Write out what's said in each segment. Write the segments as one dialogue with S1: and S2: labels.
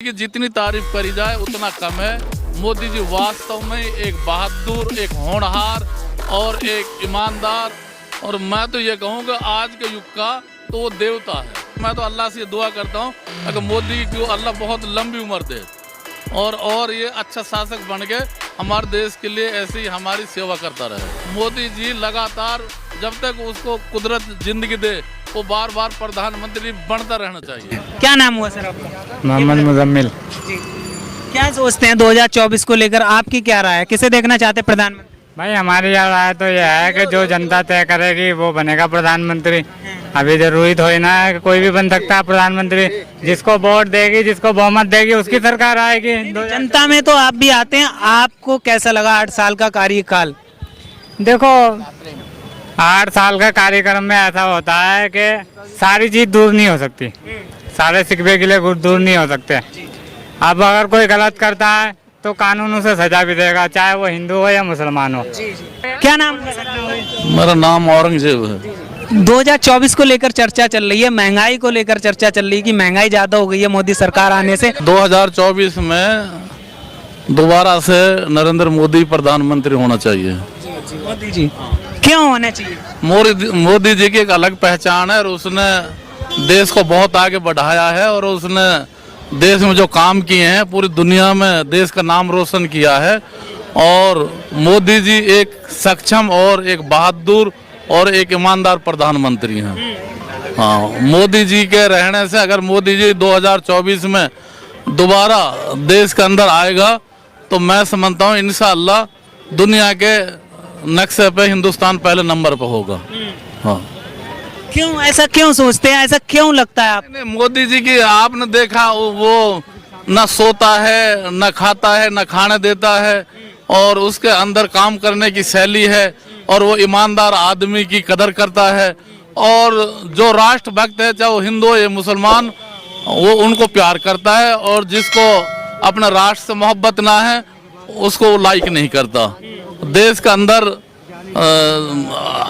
S1: की जितनी तारीफ करी जाए उतना कम है। मोदी जी वास्तव में एक बहादुर, एक होनहार और एक ईमानदार, और मैं तो ये कहूँगा आज के युग का तो वो देवता है। मैं तो अल्लाह से दुआ करता हूँ अगर मोदी को अल्लाह बहुत लंबी उम्र दे और ये अच्छा शासक बन के हमारे देश के लिए ऐसे ही हमारी सेवा करता रहे। मोदी जी लगातार जब तक उसको कुदरत जिंदगी दे वो बार बार प्रधानमंत्री बनता रहना चाहिए।
S2: क्या नाम हुआ सर आपका?
S3: मोहम्मद मुजम्मिल।
S2: जी, क्या सोचते हैं 2024 को लेकर, आपकी क्या राय है? किसे देखना चाहते हैं प्रधानमंत्री?
S3: भाई हमारी यार राय तो यह है कि जो जनता तय करेगी वो बनेगा प्रधानमंत्री। अभी जरूरी थोड़ी ना है कि कोई भी बन सकता है प्रधानमंत्री। जिसको वोट देगी, जिसको बहुमत देगी उसकी सरकार आएगी।
S2: जनता में तो आप भी आते हैं, आपको कैसा लगा 8 साल का कार्यकाल?
S3: देखो 8 साल का कार्यक्रम में ऐसा होता है कि सारी चीज दूर नहीं हो सकती, सारे शिकवे गिले दूर नहीं हो सकते। अब अगर कोई गलत करता है तो कानून उसे सजा भी देगा, चाहे वो हिंदू हो या मुसलमान हो।
S2: क्या नाम?
S1: मेरा नाम औरंगजेब है।
S2: 2024 को लेकर चर्चा चल रही है, महंगाई को लेकर चर्चा चल रही है कि महंगाई ज्यादा हो गई है मोदी सरकार आने से।
S1: 2024 में दोबारा से नरेंद्र मोदी प्रधानमंत्री होना चाहिए।
S2: मोदी जी क्यों होना चाहिए?
S1: मोदी जी की एक अलग पहचान है और उसने देश को बहुत आगे बढ़ाया है और उसने देश में जो काम किए हैं पूरी दुनिया में देश का नाम रोशन किया है। और मोदी जी एक सक्षम और एक बहादुर और एक ईमानदार प्रधानमंत्री हैं। हाँ, मोदी जी के रहने से अगर मोदी जी 2024 में दोबारा देश के अंदर आएगा तो मैं समझता हूँ इंशाअल्लाह दुनिया के नक्शे पे हिंदुस्तान पहले नंबर पर होगा। हाँ,
S2: क्यों ऐसा क्यों सोचते हैं, ऐसा क्यों लगता है आप?
S1: मोदी जी की आपने देखा वो न सोता है, न खाता है, न खाने देता है और उसके अंदर काम करने की शैली है और वो ईमानदार आदमी की कदर करता है। और जो राष्ट्रभक्त है चाहे वो हिंदू या मुसलमान वो उनको प्यार करता है और जिसको अपने राष्ट्र से मोहब्बत ना है उसको वो लाइक नहीं करता। देश के अंदर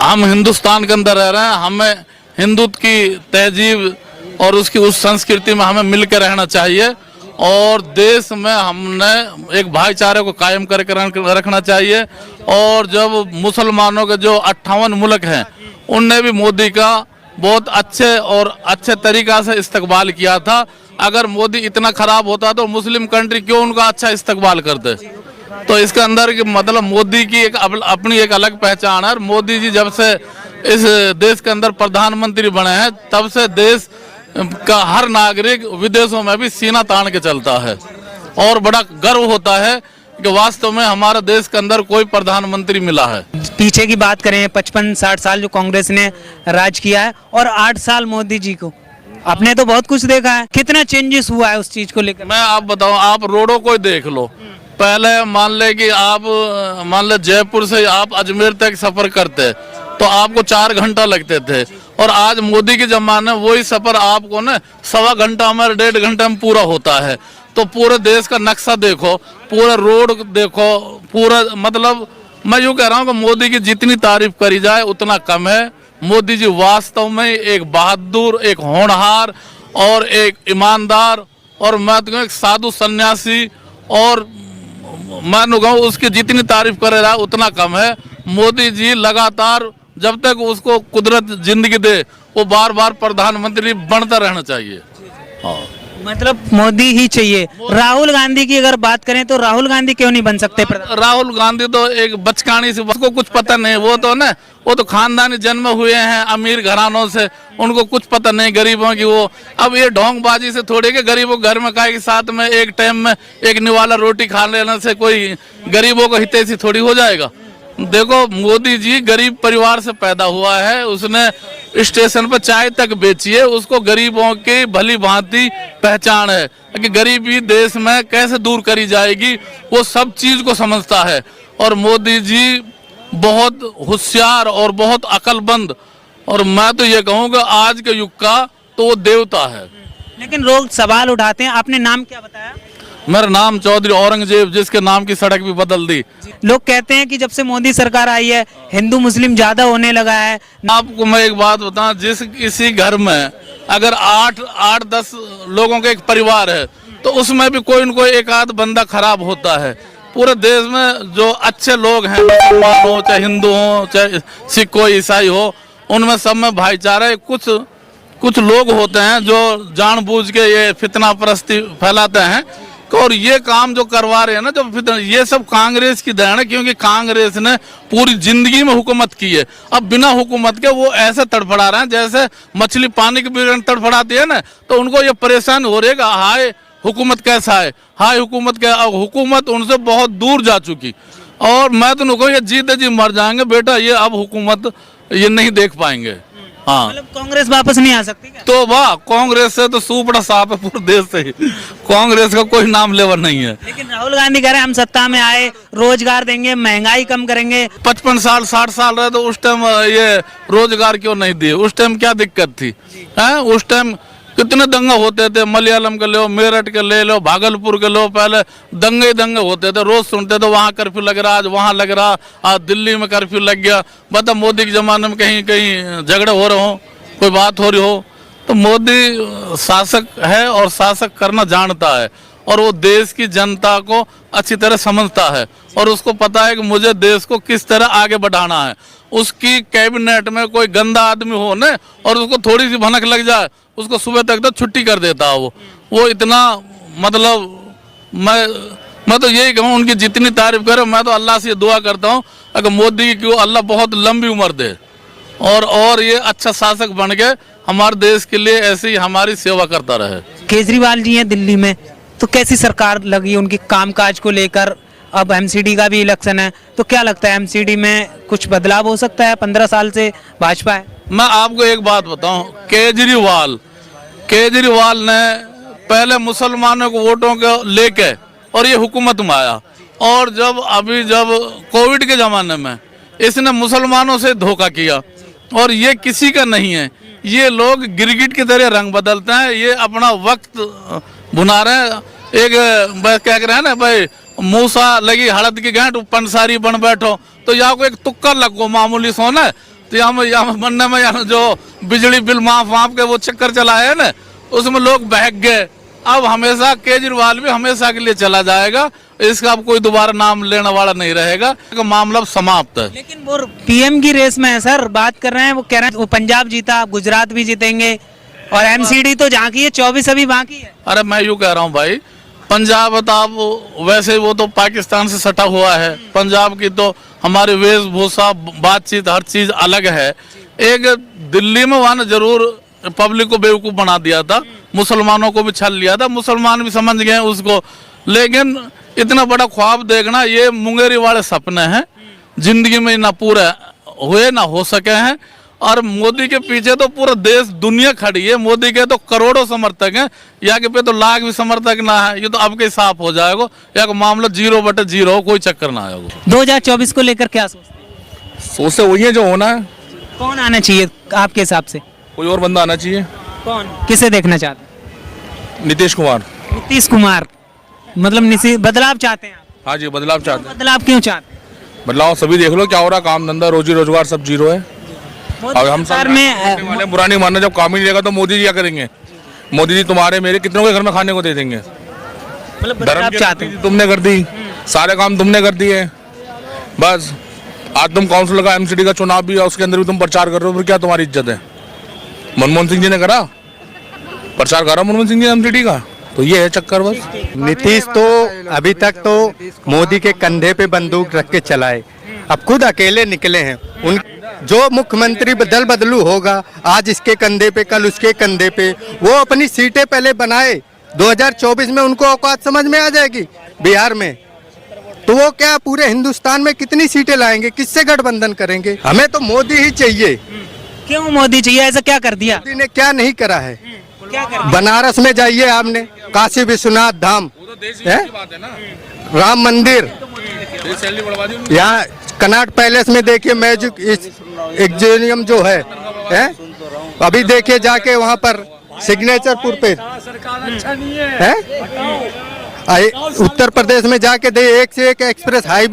S1: हम हिंदुस्तान के अंदर रह रहे हैं, हमें हिंदुत्व की तहजीब और उसकी उस संस्कृति में हमें मिल के रहना चाहिए और देश में हमने एक भाईचारे को कायम करके रखना चाहिए। और जब मुसलमानों के जो 58 मुल्क हैं उनने भी मोदी का बहुत अच्छे तरीका से इस्तकबाल किया था। अगर मोदी इतना खराब होता तो मुस्लिम कंट्री क्यों उनका अच्छा इस्तकबाल करते? तो इसके अंदर कि मतलब मोदी की एक अपनी एक अलग पहचान है। मोदी जी जब से इस देश के अंदर प्रधानमंत्री बने हैं तब से देश का हर नागरिक विदेशों में भी सीना तान के चलता है और बड़ा गर्व होता है कि वास्तव में हमारा देश के अंदर कोई प्रधानमंत्री मिला है।
S2: पीछे की बात करें 55-60 साल जो कांग्रेस ने राज किया है और 8 साल मोदी जी को, आपने तो बहुत कुछ देखा है, कितना चेंजेस हुआ है उस चीज को लेकर?
S1: मैं आप बताऊं, आप रोडों को देख लो। पहले मान ले कि आप जयपुर से आप अजमेर तक सफर करते तो आपको 4 घंटा लगते थे और आज मोदी के जमाने वही सफर आपको ना 1.25 घंटा में 1.5 घंटे में पूरा होता है। तो पूरे देश का नक्शा देखो, पूरा रोड देखो, पूरा मतलब मैं यूँ कह रहा हूँ कि मोदी की जितनी तारीफ करी जाए उतना कम है। मोदी जी वास्तव में एक बहादुर, एक होनहार और एक ईमानदार और मैं तो एक साधु सन्यासी और मैं कहूँ उसकी जितनी तारीफ करे जाए उतना कम है। मोदी जी लगातार जब तक उसको कुदरत जिंदगी दे वो बार बार प्रधानमंत्री बनता रहना चाहिए। हाँ,
S2: मतलब मोदी ही चाहिए। राहुल गांधी की अगर बात करें तो राहुल गांधी क्यों नहीं बन सकते?
S1: राहुल गांधी तो एक बचकानी से, उसको कुछ पता नहीं, वो तो खानदानी जन्म हुए हैं अमीर घरानों से, उनको कुछ पता नहीं गरीबों की। वो अब ये ढोंगबाजी से थोड़ी के गरीबों घर में खाए के साथ में एक टाइम में एक निवाला रोटी खा लेने से कोई गरीबों को हितैषी थोड़ी हो जाएगा। देखो मोदी जी गरीब परिवार से पैदा हुआ है, उसने स्टेशन पर चाय तक बेची है, उसको गरीबों की भली भांति पहचान है कि गरीबी देश में कैसे दूर करी जाएगी, वो सब चीज को समझता है। और मोदी जी बहुत होशियार और बहुत अक्लमंद और मैं तो ये कहूँगा आज के युग का तो वो देवता है।
S2: लेकिन लोग सवाल उठाते हैं, आपने नाम क्या बताया?
S1: मेरा नाम चौधरी औरंगजेब, जिसके नाम की सड़क भी बदल दी।
S2: लोग कहते हैं कि जब से मोदी सरकार आई है हिंदू मुस्लिम ज्यादा होने लगा है।
S1: आपको मैं एक बात बताऊं, जिस किसी घर में अगर 8-10 लोगों का एक परिवार है तो तो उसमें भी कोई न कोई एक आध बंदा खराब होता है। पूरे देश में जो अच्छे लोग हैं, मुसलमान हो चाहे हिंदू हो चाहे सिख हो ईसाई हो, उनमें सब में भाईचारा है। कुछ लोग होते हैं जो जानबूझ के ये फितना परस्ती फैलाते हैं, और ये काम जो करवा रहे हैं ना, जो फितना, ये सब कांग्रेस की देन है, क्योंकि कांग्रेस ने पूरी जिंदगी में हुकूमत की है। अब बिना हुकूमत के वो ऐसे तड़फड़ा रहे हैं जैसे मछली पानी के बिना तड़फड़ाती है ना, तो उनको ये परेशान हो रही है कि हाय हुकूमत कैसा है, हाय हुकूमत क्या। हुकूमत उनसे बहुत दूर जा चुकी, और मैं तो उनको ये जीते जी मर जाएंगे बेटा, ये अब हुकूमत ये नहीं देख पाएंगे। हाँ,
S2: मतलब कांग्रेस वापस नहीं आ सकती क्या?
S1: तो वाह, कांग्रेस से तो सूपड़ा साफ है पूरे देश से ही, कांग्रेस का कोई नाम लेवर नहीं है।
S2: लेकिन राहुल गांधी कह रहे हैं हम सत्ता में आए, रोजगार देंगे, महंगाई कम करेंगे।
S1: 55 साल 60 साल रहे तो उस टाइम ये रोजगार क्यों नहीं दिए? उस टाइम क्या दिक्कत थी? हैं उस टाइम कितने दंगे होते थे, मलयालम के लो, मेरठ के ले लो, भागलपुर के लो, पहले दंगे दंगे होते थे, रोज सुनते थे वहाँ कर्फ्यू लग रहा, आज वहाँ लग रहा, आज दिल्ली में कर्फ्यू लग गया। बता मोदी के जमाने में कहीं कहीं झगड़े हो रहे हो, कोई बात हो रही हो, तो मोदी शासक है और शासक करना जानता है, और वो देश की जनता को अच्छी तरह समझता है, और उसको पता है कि मुझे देश को किस तरह आगे बढ़ाना है। उसकी कैबिनेट में कोई गंदा आदमी हो न, और उसको थोड़ी सी भनक लग जाए, उसको सुबह तक तो छुट्टी कर देता है वो इतना, मतलब मैं तो यही कहूँ, उनकी जितनी तारीफ करे, मैं तो अल्लाह से दुआ करता हूँ अगर मोदी की अल्लाह बहुत लंबी उम्र दे, और ये अच्छा शासक बन के हमारे देश के लिए ऐसी हमारी सेवा करता रहे।
S2: केजरीवाल जी हैं दिल्ली में, तो कैसी सरकार लगी उनकी कामकाज को लेकर? अब एमसीडी का भी इलेक्शन है, तो क्या लगता है एमसीडी में कुछ बदलाव हो सकता है? 15 साल से भाजपा है।
S1: मैं आपको एक बात बताऊं, केजरीवाल ने पहले मुसलमानों को वोटों को लेके और ये हुकूमत में आया, और जब कोविड के जमाने में इसने मुसलमानों से धोखा किया, और ये किसी का नहीं है। ये लोग गिरगिट की तरह रंग बदलते हैं, ये अपना वक्त भुना रहे हैं। एक क्या कह रहे हैं ना भाई, मूसा लगी हड़द की गांठ पंसारी बन बैठो, तो यहाँ को एक तुक्का लगो मामूली सोना, तो यहाँ बनने में यहाँ जो बिजली बिल माफ के वो चक्कर चलाए है ना, उसमें लोग बहक गए। अब हमेशा केजरीवाल भी हमेशा के लिए चला जाएगा, इसका अब कोई दोबारा नाम लेने वाला नहीं रहेगा, मामला समाप्त है।
S2: लेकिन वो पीएम की रेस में है सर, बात कर रहे हैं, वो कह रहे हैं वो पंजाब जीता, गुजरात भी जीतेंगे, और एमसीडी तो जहाँ की है 24 अभी बाकी है।
S1: अरे मैं यूँ कह रहा हूँ भाई, पंजाब तो आप वैसे वो तो पाकिस्तान से सटा हुआ है, पंजाब की तो हमारी वेशभूषा बातचीत हर चीज अलग है। एक दिल्ली में वहाँ जरूर पब्लिक को बेवकूफ बना दिया था, मुसलमानों को भी छल लिया था, मुसलमान भी समझ गए उसको, लेकिन इतना बड़ा ख्वाब देखना ये मुंगेरी वाले सपने हैं, जिंदगी में ना पूरे हुए ना हो सके हैं। और मोदी के पीछे तो पूरा देश दुनिया खड़ी है, मोदी के तो करोड़ों समर्थक हैं, या के पे तो लाख भी समर्थक ना है, ये तो अब के साफ हो जाएगा, या मामला 0/0, कोई चक्कर ना आएगा।
S2: 2024 को लेकर क्या
S4: सोचते वही है जो होना है।
S2: कौन आना चाहिए आपके हिसाब से?
S4: कोई और बंदा आना चाहिए।
S2: कौन, किसे देखना चाहते हैं?
S4: नीतीश कुमार।
S2: नीतीश कुमार, मतलब बदलाव चाहते हैं आप?
S4: हाँ जी, बदलाव चाहते हैं।
S2: बदलाव क्यों चाहते हैं?
S4: बदलाव सभी देख लो क्या हो रहा, काम धंधा रोजी रोजगार सब जीरो है। अब हम
S2: सरकार में
S4: बुरा नहीं मानना, जब काम ही नहीं रहेगा तो मोदी जी क्या करेंगे? मोदी जी तुम्हारे मेरे कितनों के घर में खाने को दे देंगे?
S2: मतलब
S4: धर्म
S2: बदलाव
S4: की
S2: चाहते
S4: राजनीति
S2: हैं।
S4: तुमने कर दी, सारे काम तुमने कर दिए, बस। आज तुम काउंसिल का एमसीडी का चुनाव भी है, उसके अंदर भी तुम प्रचार कर रहे हो, फिर क्या तुम्हारी इज्जत है? मनमोहन सिंह जी ने करा प्रचार, करा मनमोहन सिंह जी एमसीडी का, तो ये है चक्कर बस।
S5: नीतीश तो अभी तक तो मोदी के कंधे पे बंदूक रख के चलाए, अब खुद अकेले निकले हैं। उन जो मुख्यमंत्री बदल बदलू होगा, आज इसके कंधे पे कल उसके कंधे पे, वो अपनी सीटें पहले बनाए, 2024 में उनको औकात समझ में आ जाएगी बिहार में, तो वो क्या पूरे हिंदुस्तान में कितनी सीटें लाएंगे, किससे गठबंधन करेंगे? हमें तो मोदी ही चाहिए।
S2: क्यों मोदी चाहिए? ऐसा क्या कर दिया?
S5: मोदी ने क्या नहीं करा है?
S2: क्या कर
S5: बनारस में जाइए आपने, काशी विश्वनाथ धाम है, राम मंदिर, यहाँ कनाट पैलेस में देखिए मैजिक एक्वेरियम जो है, अभी देखिए जाके वहाँ पर सिग्नेचरपुर पे है, उत्तर प्रदेश में जाके दे एक से एक एक्सप्रेस हाईवे